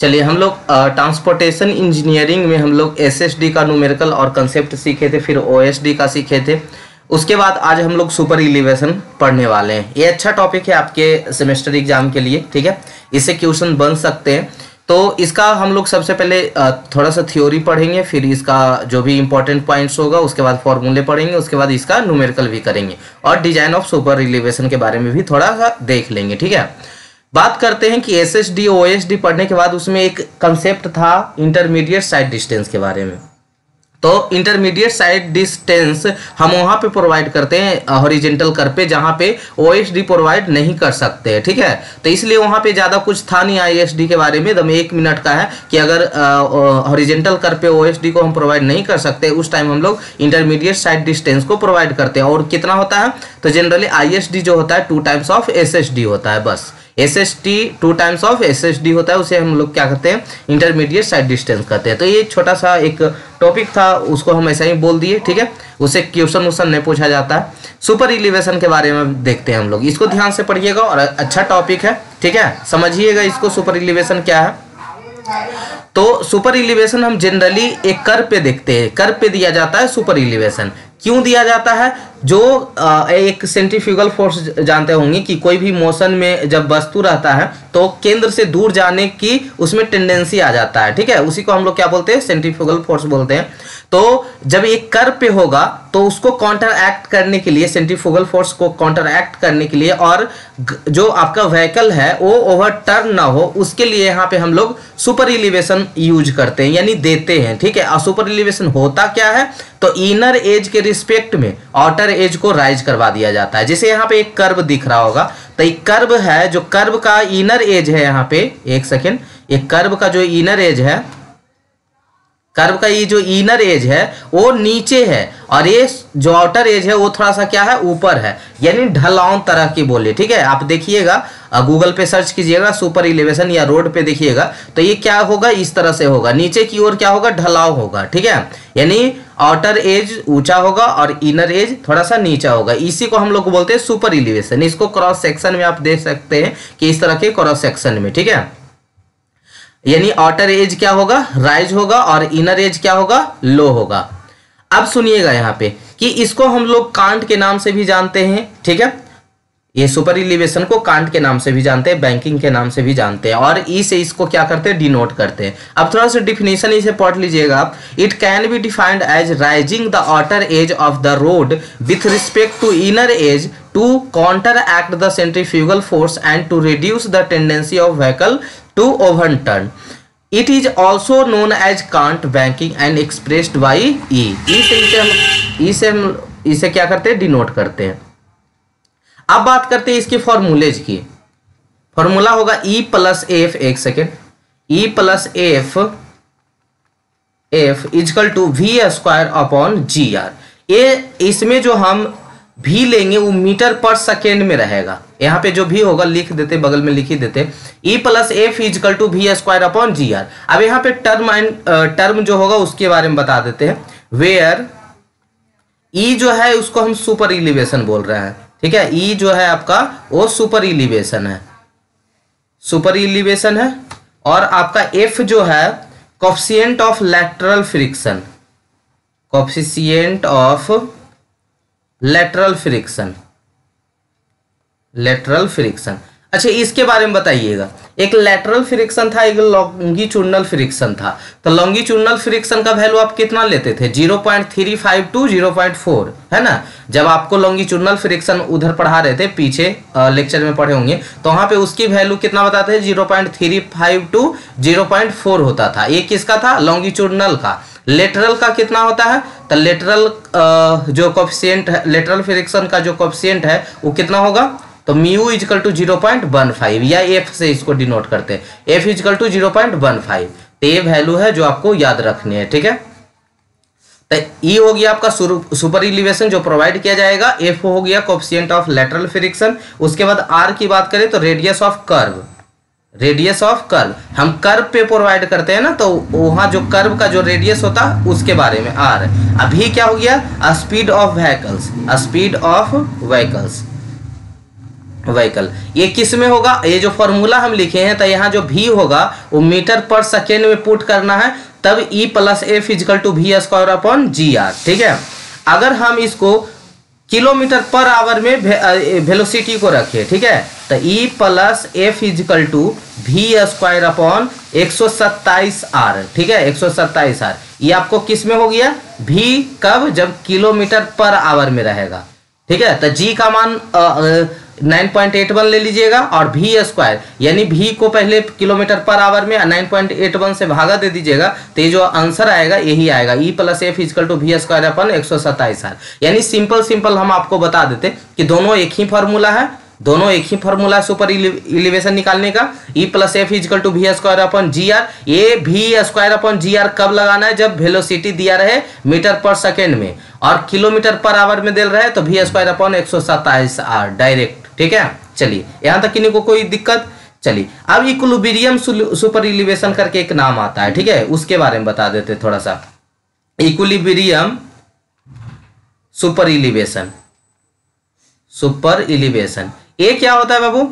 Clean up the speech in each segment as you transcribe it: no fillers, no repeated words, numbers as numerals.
चलिए हम लोग ट्रांसपोर्टेशन इंजीनियरिंग में हम लोग एसएसडी का न्यूमेरिकल और कंसेप्ट सीखे थे, फिर ओएसडी का सीखे थे। उसके बाद आज हम लोग सुपर इलिवेशन पढ़ने वाले हैं। ये अच्छा टॉपिक है आपके सेमेस्टर एग्जाम के लिए, ठीक है। इससे क्वेश्चन बन सकते हैं। तो इसका हम लोग सबसे पहले थोड़ा सा थ्योरी पढ़ेंगे, फिर इसका जो भी इंपॉर्टेंट पॉइंट्स होगा उसके बाद फॉर्मूले पढ़ेंगे, उसके बाद इसका न्यूमेरिकल भी करेंगे और डिजाइन ऑफ सुपर इलिवेशन के बारे में भी थोड़ा सा देख लेंगे, ठीक है। बात करते हैं कि एसएसडी ओएसडी पढ़ने के बाद उसमें एक कंसेप्ट था इंटरमीडिएट साइड डिस्टेंस के बारे में। तो इंटरमीडिएट साइड डिस्टेंस हम वहां पे प्रोवाइड करते हैं हॉरिजेंटल कर्व पे, जहां पे ओएसडी प्रोवाइड नहीं कर सकते हैं, ठीक है। तो इसलिए वहां पे ज्यादा कुछ था नहीं आईएसडी के बारे में। एकदम 1 मिनट का है कि अगर हॉरिजेंटल कर्व पे ओएसडी को हम प्रोवाइड नहीं कर सकते, उस टाइम हम लोग इंटरमीडिएट साइड डिस्टेंस को प्रोवाइड करते हैं। और कितना होता है, तो जनरली आईएसडी जो होता है 2 टाइम्स ऑफ एसएसडी होता है। बस एसएसडी 2 टाइम्स ऑफ एसएसडी होता है, उसे हम लोग क्या कहते हैं, इंटरमीडिएट साइड डिस्टेंस कहते हैं। तो ये छोटा सा एक टॉपिक था, उसको हम ऐसा ही बोल दिए, ठीक है। उससे क्वेश्चन नहीं पूछा जाता है। सुपर इलिवेशन के बारे में देखते हैं हम लोग, इसको ध्यान से पढ़िएगा और अच्छा टॉपिक है, ठीक है। समझिएगा इसको, सुपर इलिवेशन क्या है। तो सुपर इलिवेशन हम जनरली एक कर्व पे देखते हैं, कर्व पे दिया जाता है सुपर इलिवेशन। क्यों दिया जाता है, जो एक सेंट्रीफ्यूगल फोर्स जानते होंगे कि कोई भी मोशन में जब वस्तु रहता है तो केंद्र से दूर जाने की उसमें टेंडेंसी आ जाता है, ठीक है। उसी को हम लोग क्या बोलते हैं, सेंट्रीफ्यूगल फोर्स बोलते हैं। तो जब एक कर्व पे होगा तो उसको काउंटर एक्ट करने के लिए, सेंट्रीफ्यूगल फोर्स को काउंटर एक्ट करने के लिए और जो आपका व्हीकल है वो ओवरटर्न ना हो, उसके लिए यहाँ पे हम लोग सुपर इलिवेशन यूज करते हैं, यानी देते हैं, ठीक है। और सुपर इलिवेशन होता क्या है, तो इनर एज के रिस्पेक्ट में आउटर एज को राइज करवा दिया जाता है। जैसे यहाँ पे एक कर्व दिख रहा होगा, तो एक कर्व है, जो कर्व का इनर एज है, यहाँ पे एक सेकेंड, एक कर्व का जो इनर एज है, कर्व का ये जो इनर एज है वो नीचे है और ये जो आउटर एज है वो थोड़ा सा क्या है, ऊपर है, यानी ढलान तरह की बोले, ठीक है। आप देखिएगा, गूगल पे सर्च कीजिएगा सुपर इलिवेशन या रोड पे देखिएगा, तो ये क्या होगा, इस तरह से होगा, नीचे की ओर क्या होगा, ढलाव होगा, ठीक है। यानी आउटर एज ऊंचा होगा और इनर एज थोड़ा सा नीचा होगा। इसी को हम लोग बोलते हैं सुपर इलिवेशन। इसको क्रॉस सेक्शन में आप देख सकते हैं कि इस तरह के क्रॉस सेक्शन में, ठीक है। यानी आउटर एज क्या होगा, राइज होगा और इनर एज क्या होगा, लो होगा। अब सुनिएगा यहाँ पे कि इसको हम लोग कांट के नाम से भी जानते हैं, ठीक है। ये सुपर इलिवेशन को कांट के नाम से भी जानते हैं, बैंकिंग के नाम से भी जानते हैं, और ई से इसको क्या करते हैं, डिनोट करते हैं। अब थोड़ा सा डिफिनेशन इसे पढ़ लीजिएगा आप। It can be defined as rising the outer edge of the road with respect to inner edge to counteract the centrifugal force and to reduce the tendency of vehicle to overturn. It is also known as Kant banking and expressed by E. इसे क्या करते हैं, denote करते हैं। अब बात करते हैं इसके फॉर्मूलेज की। फॉर्मूला होगा E प्लस एफ, एक second, E plus F equal to V square upon G R. ये इसमें जो हम भी लेंगे वो मीटर पर सेकेंड में रहेगा। यहाँ पे जो भी होगा लिख देते, बगल में लिख ही देते, E plus F equal to V square upon G R. अब यहाँ पे टर्म जो होगा उसके बारे में बता देते हैं। वेयर E जो है उसको हम सुपर इलिवेशन बोल रहे हैं, ठीक है। E जो है आपका वो सुपर इलिवेशन है, सुपर इलिवेशन है। और आपका F जो है coefficient of lateral friction, coefficient of lateral friction, lateral friction. अच्छा, इसके बारे में बताइएगा। एक लेटरल फ्रिक्शन था, एक लॉन्गिट्यूडनल फ्रिक्शन था। तो लॉन्गिट्यूडनल फ्रिक्शन का वैल्यू आप कितना लेते थे, 0.35 टू 0.4, है ना। जब आपको लॉन्गिट्यूडनल फ्रिक्शन उधर पढ़ा रहे थे, पीछे लेक्चर में पढ़े होंगे, तो वहां पे उसकी वैल्यू कितना बताते हैं, 0.35 टू 0.4 होता था। ये किसका था, लॉन्गिट्यूडनल का। लेटरल का कितना होता है, तो लेटरल जो कोफिशिएंट है, लेटरल फ्रिक्शन का जो कोफिशिएंट है वो कितना होगा, तो म्यू इजकल टू 0.15, या एफ से इसको डिनोट करते हैं, एफ इजकल टू 0.15। तो ये वैल्यू है जो आपको याद रखनी है, ठीक है। तो ई हो गया आपका सुपर इलिवेशन जो प्रोवाइड किया जाएगा, एफ हो गया कोफिशिएंट ऑफ लेटरल फ्रिक्शन। उसके बाद आर की बात करें तो radius of curve, radius of curve हम कर्व पे प्रोवाइड करते हैं ना, तो वहां जो कर्व का जो रेडियस होता है उसके बारे में आर। अभी क्या हो गया, speed of vehicles, speed of vehicles, vehicle. ये किस में होगा, ये जो फॉर्मूला हम लिखे हैं तो यहाँ जो v होगा वो मीटर पर सेकेंड में पुट करना है, तब E plus F equal to V square upon G R. ठीक है, अगर हम इसको किलोमीटर पर आवर में वेलोसिटी को रखें, ठीक है, तो E plus F equal to V square upon 127 R. ठीक है, 127 आर ये आपको किस में हो गया, v कब, जब किलोमीटर पर आवर में रहेगा। ठीक है, तो g का मान 9.81 ले लीजिएगा और v स्क्वायर यानी v को पहले किलोमीटर पर आवर में 9.81 से भागा दे दीजिएगा, तो ये जो आंसर आएगा यही आएगा, E plus F equal to V square upon 127 R. यानी सिंपल हम आपको बता देते कि दोनों एक ही फॉर्मूला है, दोनों एक ही फॉर्मूला है सुपर इलिवेशन निकालने का। E plus F equal to V square upon G R, ये V square upon G R कब लगाना है, जब वेलोसिटी दिया रहे मीटर पर सेकेंड में और किलोमीटर पर आवर में दे रहा है, तो V square upon 127 R direct. ठीक है, चलिए यहां तक किन्हीं को कोई दिक्कत। चलिए अब इक्विलिब्रियम सुपर इलिवेशन करके एक नाम आता है, ठीक है, उसके बारे में बता देते थोड़ा सा। Equilibrium super elevation, super elevation ये क्या होता है बाबू,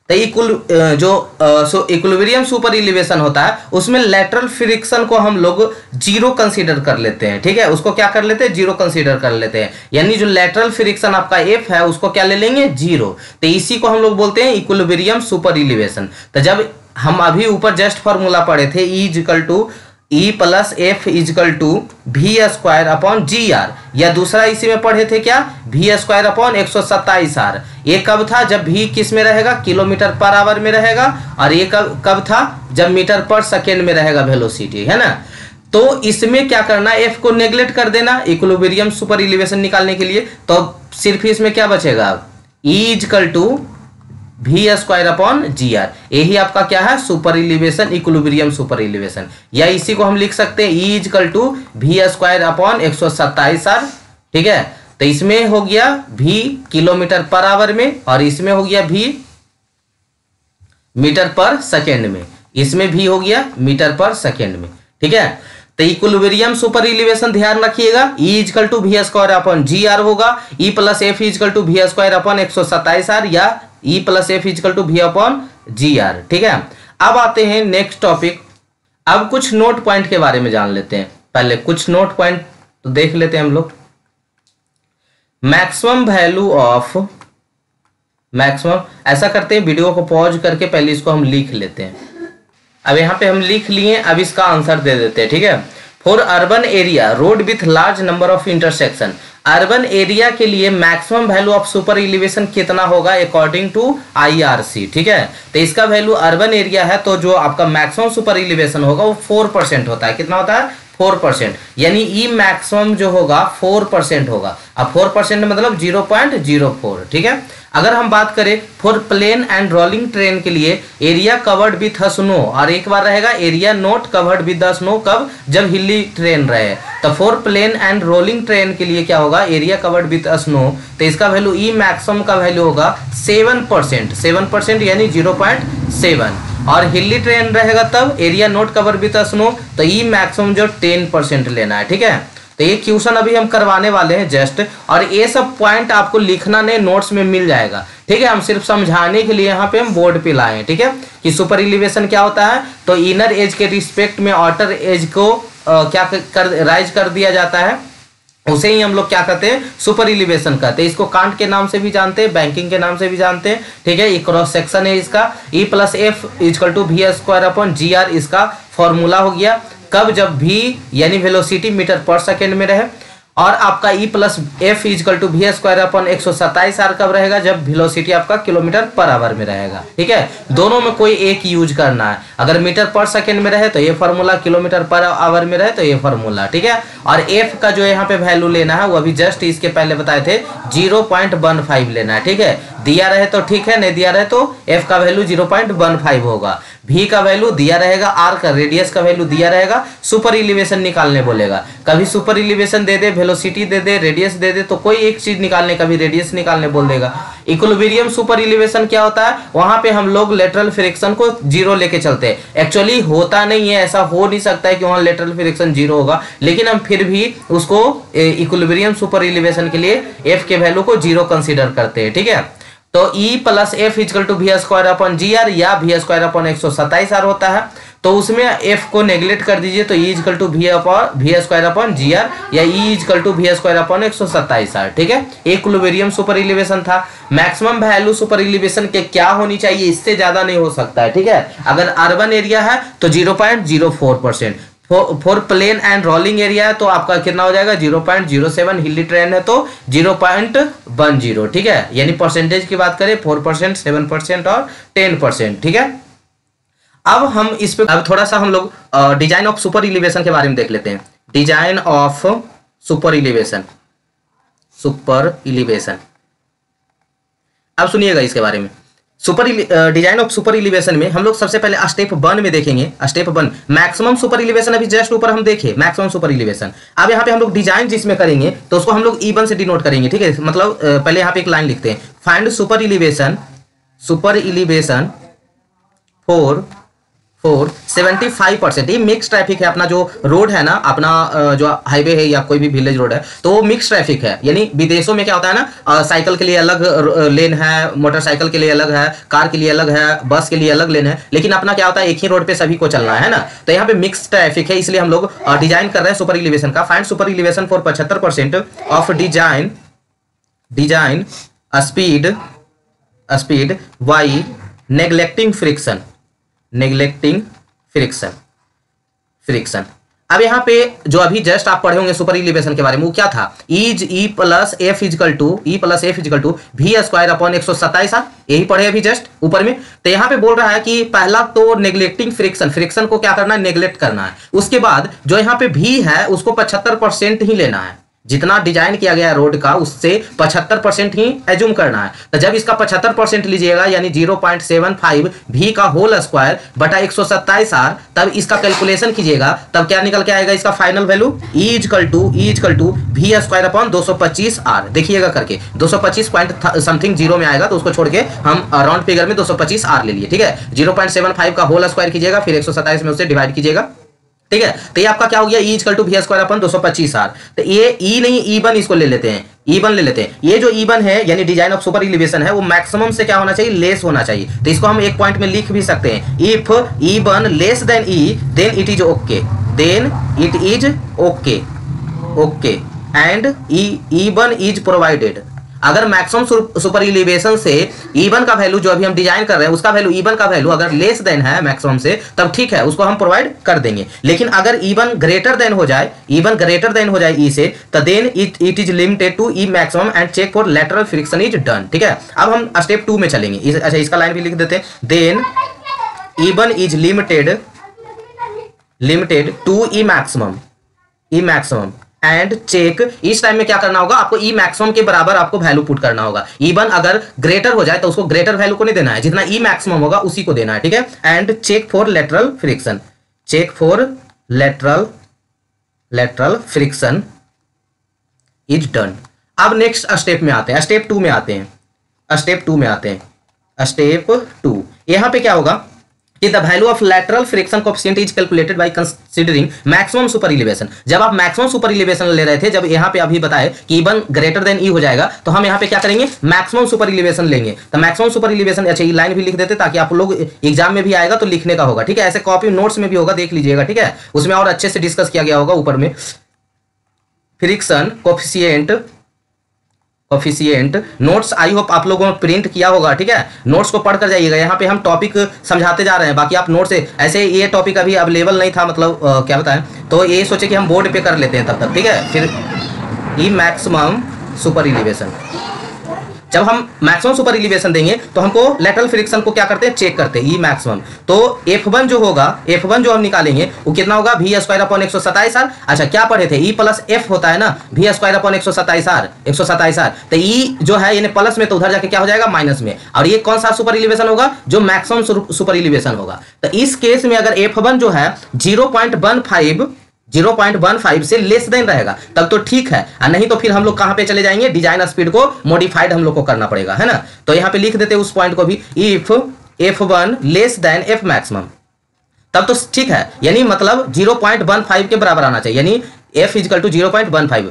तो इक्विलिब्रियम सुपर इलिवेशन होता है, उसमें लेटरल फ्रिक्शन को हम लोग जीरो कंसीडर कर लेते हैं। ठीक है, उसको क्या कर लेते हैं, जीरो कंसीडर कर लेते हैं, यानी जो लेटरल फ्रिक्शन आपका एफ है उसको क्या ले लेंगे, जीरो। तो इसी को हम लोग बोलते हैं इक्विलिब्रियम सुपर इलिवेशन। तो जब हम अभी ऊपर जस्ट फॉर्मूला पढ़े थे E equal to E plus F equal to V square upon G R, या दूसरा इसी में पढ़े थे क्या, वी स्क्वायर अपॉन 127 आर। ये कब था, जब v किस में रहेगा, किलोमीटर पर आवर में रहेगा, और ये कब था, जब मीटर पर सेकेंड में रहेगा वेलोसिटी, है ना। तो इसमें क्या करना, f को नेग्लेक्ट कर देना इक्विलिब्रियम सुपर इलिवेशन निकालने के लिए, तो सिर्फ इसमें क्या बचेगा, E equal to V square upon G R. यही आपका क्या है, super elevation, equilibrium super elevation, या इसी को हम लिख सकते हैं E equal to V square upon 127 R. ठीक है, तो इसमें हो गया v किलोमीटर पर आवर में और इसमें हो गया v मीटर पर सेकेंड में, इसमें भी हो गया मीटर पर सेकेंड में। ठीक है, तो इक्विलिब्रियम सुपर इलिवेशन ध्यान रखिएगा, E equal to V square upon G R होगा, E plus F equal to V square upon 127 R, या E plus F equal to V upon G R. ठीक है, अब आते हैं नेक्स्ट टॉपिक। अब कुछ नोट पॉइंट के बारे में जान लेते हैं, पहले कुछ नोट पॉइंट तो देख लेते हैं हम लोग। मैक्सिमम वैल्यू ऑफ, मैक्सिमम ऐसा करते हैं, वीडियो को पॉज करके पहले इसको हम लिख लेते हैं। अब यहाँ पे हम लिख लिए, अब इसका आंसर दे देते हैं। ठीक है, for urban area road with large number of intersection, urban area के लिए maximum value of super elevation कितना होगा अकॉर्डिंग टू IRC। ठीक है, तो इसका वैल्यू अर्बन एरिया है, तो जो आपका मैक्सिमम सुपर इलिवेशन होगा वो 4% होता है। कितना होता है, 4%, यानी ई मैक्सिमम जो होगा 4% होगा। अब 4% मतलब 0.04। ठीक है, अगर हम बात करें for plain and rolling terrain के लिए एरिया कवर्ड विथ स्नो, और एक बार रहेगा area not covered with the snow, कब, जब हिली ट्रेन रहे। तो for plain and rolling terrain के लिए क्या होगा, एरिया कवर्ड विथ स्नो, तो इसका वैल्यू ई मैक्सिमम का वैल्यू होगा 7%, 7% यानी 0.7। और हिली ट्रेन रहेगा तब area not covered with snow, तो ई मैक्सिमम जो 10% लेना है। ठीक है, तो ये क्वेश्चन अभी हम करवाने वाले हैं जस्ट, और ये सब पॉइंट आपको लिखना नहीं, नोट्स में मिल जाएगा। ठीक है, हम सिर्फ समझाने के लिए यहाँ पे हम बोर्ड पे लाए हैं। ठीक है, कि सुपर इलिवेशन क्या होता है, तो इनर एज के रिस्पेक्ट में आउटर एज को राइज कर दिया जाता है, उसे ही हम लोग क्या कहते हैं, सुपर इलिवेशन कहते हैं। इसको कांट के नाम से भी जानते हैं, बैंकिंग के नाम से भी जानते हैं। ठीक है, ये क्रॉस सेक्शन है इसका। E plus F equal to V square upon G R इसका फॉर्मूला हो गया, कब, जब v यानी वेलोसिटी मीटर पर सेकेंड में रहे, और आपका E plus F equal to V square upon 127 R कब रहेगा, जब वेलोसिटी आपका किलोमीटर पर आवर में रहेगा। ठीक है, दोनों में कोई एक यूज करना है, अगर मीटर पर सेकेंड में रहे तो ये फार्मूला, किलोमीटर पर आवर में रहे तो ये फार्मूला। ठीक है, और f का जो यहाँ पे वैल्यू लेना है वो अभी जस्ट इसके पहले बताए थे 0.15 लेना है। ठीक है, दिया रहे तो ठीक है, नहीं दिया रहे तो f का वैल्यू 0.15 होगा, v का वैल्यू दिया रहेगा, r का रेडियस का वैल्यू दिया रहेगा, सुपर इलिवेशन निकालने बोलेगा, कभी सुपर इलिवेशन दे दे, वेलोसिटी दे दे, रेडियस दे दे, तो कोई एक चीज निकालने, कभी रेडियस निकालने बोल देगा। इक्विलिब्रियम सुपर इलिवेशन क्या होता है, वहां पे हम लोग लेटरल फ्रिक्शन को जीरो लेके चलते हैं। एक्चुअली होता नहीं है, ऐसा हो नहीं सकता है कि वहां लेटरल फ्रिक्शन जीरो होगा, लेकिन हम फिर भी उसको इक्विलिब्रियम सुपर इलिवेशन के लिए f के वैल्यू को जीरो कंसीडर करते हैं। ठीक है, तो E plus F equal to V square upon G R या वी स्क्वायर अपॉन 127 आर होता है। तो उसमें एफ को नेग्लेक्ट कर दीजिए, तो E equal to V square upon G R या E equal to V square upon 127 R. ठीक है, इक्विलिब्रियम सुपर इलिवेशन था। मैक्सिमम वैल्यू सुपर इलिवेशन के क्या होनी चाहिए, इससे ज्यादा नहीं हो सकता है। ठीक है, अगर अर्बन एरिया है तो 0.04%, for plain and rolling area है तो आपका कितना हो जाएगा 0.07, हिली ट्रेन है तो 0.10। ठीक है, यानी परसेंटेज की बात करें 4%, 7% और 10%। ठीक है, अब हम इस पे अब थोड़ा सा हम लोग डिजाइन ऑफ सुपर इलिवेशन के बारे में देख लेते हैं। Design of super elevation, super elevation, अब सुनिएगा इसके बारे में। डिजाइन ऑफ सुपर इलिवेशन में हम लोग सबसे पहले स्टेप 1 में देखेंगे। स्टेप 1 मैक्सिमम सुपर इलिवेशन, अभी जस्ट ऊपर हम देखे मैक्सिमम सुपर इलिवेशन। अब यहाँ पे हम लोग डिजाइन जिसमें करेंगे तो उसको हम लोग E1 से डिनोट करेंगे। ठीक है, मतलब पहले यहाँ पे एक लाइन लिखते हैं, फाइंड सुपर इलिवेशन फॉर 75%। ये मिक्स ट्रैफिक है, अपना जो रोड है ना, अपना जो हाईवे है या कोई भी विलेज रोड है तो वो मिक्स ट्रैफिक है। यानी विदेशों में क्या होता है ना, साइकिल के लिए अलग लेन है, मोटरसाइकिल के लिए अलग है, कार के लिए अलग है, बस के लिए अलग लेन है, लेकिन अपना क्या होता है एक ही रोड पे सभी को चलना है ना। तो यहाँ पे मिक्स ट्रैफिक है, इसलिए हम लोग डिजाइन कर रहे हैं सुपर इलिवेशन का। Find super elevation for 75% of design speed by neglecting friction. अब यहाँ पे जो अभी जस्ट आप पढ़े होंगे सुपर इलिवेशन के बारे में, वो क्या था, E plus F equal to V square upon 127 R, यही पढ़े अभी जस्ट ऊपर में। तो यहाँ पे बोल रहा है कि पहला तो नेग्लेक्टिंग फ्रिक्शन को क्या करना है, नेग्लेक्ट करना है। उसके बाद जो यहाँ पे भी है उसको 75% ही लेना है, जितना डिजाइन किया गया है रोड का उससे 75% ही एज्यूम करना है। तो जब इसका 75% लीजिएगा यानी 0.75 भी का होल स्क्वायर बटा 127 आर, तब इसका कैलकुलेशन कीजिएगा, तब क्या निकल के आएगा इसका final value E equal to V square upon 225 R. देखिएगा करके 225 पॉइंट समथिंग जीरो में आएगा, तो उसको छोड़ के हम राउंड फिगर में 225 आर ले लिए। ठीक है, 0.75 का होल स्क्वायर कीजिएगा, फिर 127 में उसे डिवाइड कीजिएगा। ठीक है, तो ये आपका क्या हो गया, E equal to V square upon 225 R. तो ये ई नहीं E1 इसको ले लेते हैं, E1 ले लेते हैं। ये जो E1 है यानी डिजाइन ऑफ सुपर इलिवेशन है, वो मैक्सिमम से क्या होना चाहिए, लेस होना चाहिए। तो इसको हम एक पॉइंट में लिख भी सकते हैं, if E1 less than E then it is okay and E1 is provided. अगर मैक्सिमम सुपर इलिवेशन से E1 का वैल्यू जो अभी हम डिजाइन कर रहे हैं उसका वैल्यू E1 का वैल्यू अगर लेस देन है मैक्सिमम से, तब ठीक है, उसको हम प्रोवाइड कर देंगे। लेकिन अगर E1 ग्रेटर देन हो जाए E से, तो then it is limited to E maximum and check for lateral friction is done. ठीक है, अब हम स्टेप 2 में चलेंगे। अच्छा, इसका लाइन भी लिख देते हैं, then E1 is limited to E maximum and check. इस टाइम में क्या करना होगा, आपको ई मैक्सिमम के बराबर आपको वैल्यू पुट करना होगा। E1 अगर ग्रेटर हो जाए तो उसको ग्रेटर वैल्यू को नहीं देना है, जितना ई मैक्सिमम होगा उसी को देना है। ठीक है, and check for lateral friction is done. अब नेक्स्ट स्टेप में आते हैं, स्टेप 2 में आते हैं। स्टेप 2 यहां पे क्या होगा कि the value of lateral friction coefficient is calculated by considering maximum super elevation. जब आप मैक्सिमम सुपर इलिवेशन ले रहे थे, जब यहाँ पे अभी बताए कि E1 ग्रेटर देन E हो जाएगा, तो हम यहाँ पे क्या करेंगे, मैक्सिमम सुपर इलिवेशन लेंगे। तो मैक्सिमम सुपर इलिवेशन, अच्छा ये लाइन भी लिख देते ताकि आप लोग एग्जाम में भी आएगा तो लिखने का होगा। ठीक है, ऐसे कॉपी नोट्स में भी होगा, देख लीजिएगा। ठीक है, उसमें और अच्छे से डिस्कस किया गया होगा ऊपर में। Friction coefficient notes I hope आप लोगों ने प्रिंट किया होगा। ठीक है, नोट्स को पढ़ कर जाइएगा। यहाँ पे हम टॉपिक समझाते जा रहे हैं, बाकी आप नोट्स से ऐसे ये टॉपिक अभी अवेलेबल नहीं था, मतलब क्या बताएं, तो ये सोचे कि हम बोर्ड पे कर लेते हैं तब तक। ठीक है, फिर ई मैक्सिमम सुपर इलिवेशन, जब हम मैक्सिमम सुपर इलिवेशन देंगे तो हमको लेटरल फ्रिक्शन को क्या करते हैं, चेक करते हैं ई मैक्सिमम। तो F1 जो होगा, F1 जो हम निकालेंगे वो कितना होगा, वी स्क्वायर अपॉन 127 आर। अच्छा, क्या पढ़े थे, ई प्लस एफ होता है ना, वी स्क्वायर अपॉन 127 आर। तो ई जो है यानी प्लस में, तो उधर जाके क्या हो जाएगा, माइनस में। और ये कौन सा सुपर इलिवेशन होगा, जो मैक्सिमम सुपर इलिवेशन होगा। तो इस केस में अगर F1 जो है 0.15 से लेस देन रहेगा तब तो ठीक है, और नहीं तो फिर हम लोग कहां पे चले जाएंगे, डिजाइन स्पीड को मॉडिफाइड हम लोग को करना पड़ेगा, है ना। तो यहां पे लिख देते उस पॉइंट को भी, if F1 less than F maximum, तब तो ठीक है, यानी मतलब 0.15 के बराबर आना चाहिए, यानी F इजकल टू 0.15,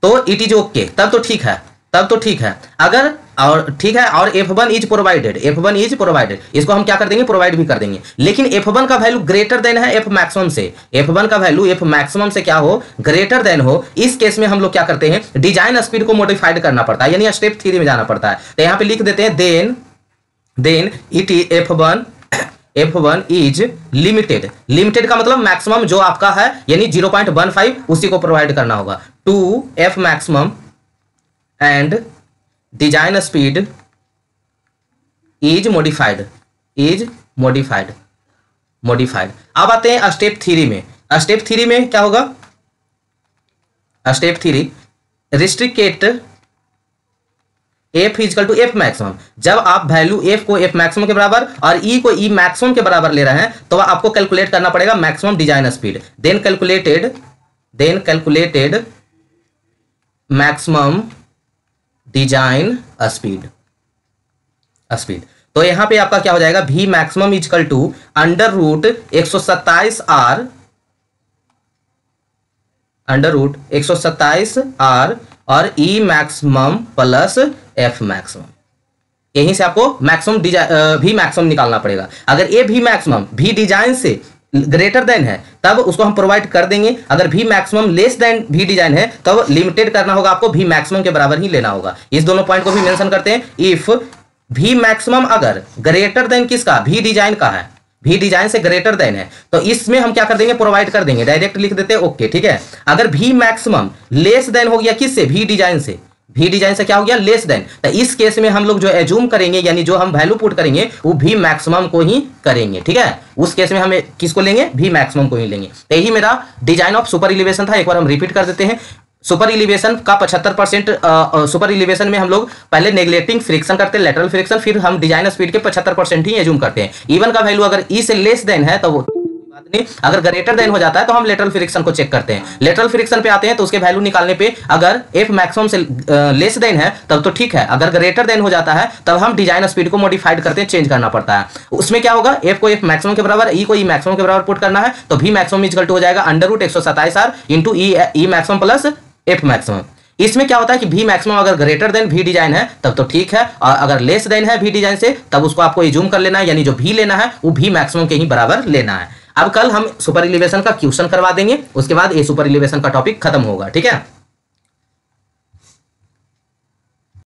तो इट इज ओके, तब तो ठीक है। अगर और ठीक है, और F1 is provided, F1 is provided, इसको हम क्या कर देंगे, प्रोवाइड भी कर देंगे। लेकिन F1 का वैल्यू ग्रेटर देन है F मैक्सिमम से, F1 का वैल्यू F मैक्सिमम से क्या हो, ग्रेटर देन हो। इस केस में हम लोग क्या करते हैं, डिजाइन स्पीड को मॉडिफाइड करना पड़ता है, यानी स्टेप 3 में जाना पड़ता है। तो यहाँ पे लिख देते हैं then it F1 is limited. Limited का मतलब मैक्सिमम जो आपका है यानी 0.15 उसी को प्रोवाइड करना होगा, to F maximum and design speed is modified. अब आते हैं स्टेप 3 में। स्टेप 3 में क्या होगा, step 3 restrict F equal to F maximum. जब आप वैल्यू F को F मैक्सिमम के बराबर और E को E मैक्सिमम के बराबर ले रहे हैं तो आपको कैलकुलेट करना पड़ेगा maximum design speed. Then calculated maximum design speed. तो यहां पे आपका क्या हो जाएगा, V maximum equal to under root 127R और E maximum plus F maximum. यहीं से आपको मैक्सिमम V मैक्सिमम निकालना पड़ेगा। अगर ये V मैक्सिमम V डिजाइन से ग्रेटर देन है तब उसको हम प्रोवाइड कर देंगे, अगर V maximum less than V design है तब लिमिटेड करना होगा, आपको V मैक्सिमम के बराबर ही लेना होगा। इस दोनों पॉइंट को भी मेंशन करते हैं। इफ V मैक्सिमम अगर ग्रेटर देन किसका, V डिजाइन का है, V डिजाइन से ग्रेटर देन है तो इसमें हम क्या कर देंगे, प्रोवाइड कर देंगे, डायरेक्ट लिख देते हैं ओके, ठीक है। अगर V मैक्सिमम लेस देन हो गया किससे, V डिजाइन से, V डिजाइन से क्या हो गया, लेस देन, तो इस केस में हम लोग जो एज्यूम करेंगे यानी जो हम वैल्यू पुट करेंगे वो V मैक्सिमम को ही करेंगे, ठीक है। उस केस में हमें किसको लेंगे, V मैक्सिमम को ही लेंगे। तो यही मेरा डिजाइन ऑफ सुपर इलिवेशन था। एक बार हम रिपीट कर देते हैं। सुपर इलिवेशन का 75% सुपर इलिवेशन में हम लोग पहले नेगलेक्टिंग फ्रिक्शन करते हैं, लेटरल फ्रिक्शन, फिर हम डिजाइन स्पीड के 75% ही एज्यूम करते हैं। इवन का वैल्यू अगर ई से लेस देन है तो वो बात नहीं, अगर ग्रेटर देन हो जाता है तो हम लेटरल फ्रिक्शन को चेक करते हैं। लेटरल फ्रिक्शन पे आते हैं तो उसके वैल्यू निकालने पे अगर एफ मैक्सिमम से लेस देन है तब तो ठीक है, अगर ग्रेटर देन हो जाता है तब हम डिजाइन स्पीड को मॉडिफाइड करते हैं, चेंज करना पड़ता है। उसमें क्या होगा, एफ को एफ मैक्सिमम के बराबर, ई को ई मैक्सिमम के बराबर पुट करना है तो वी मैक्सिमम इक्वल टू हो जाएगा under root 127R into E maximum plus F maximum. इसमें क्या होता है कि वी मैक्सिमम अगर ग्रेटर देन वी डिजाइन है तब तो ठीक है, और अगर लेस देन है वी डिजाइन से तब उसको आपको एज्यूम कर लेना है, यानी जो वी लेना है वो वी मैक्सिमम के ही बराबर लेना है। अब कल हम सुपर इलिवेशन का क्वेश्चन करवा देंगे, उसके बाद ये सुपर इलिवेशन का टॉपिक खत्म होगा, ठीक है।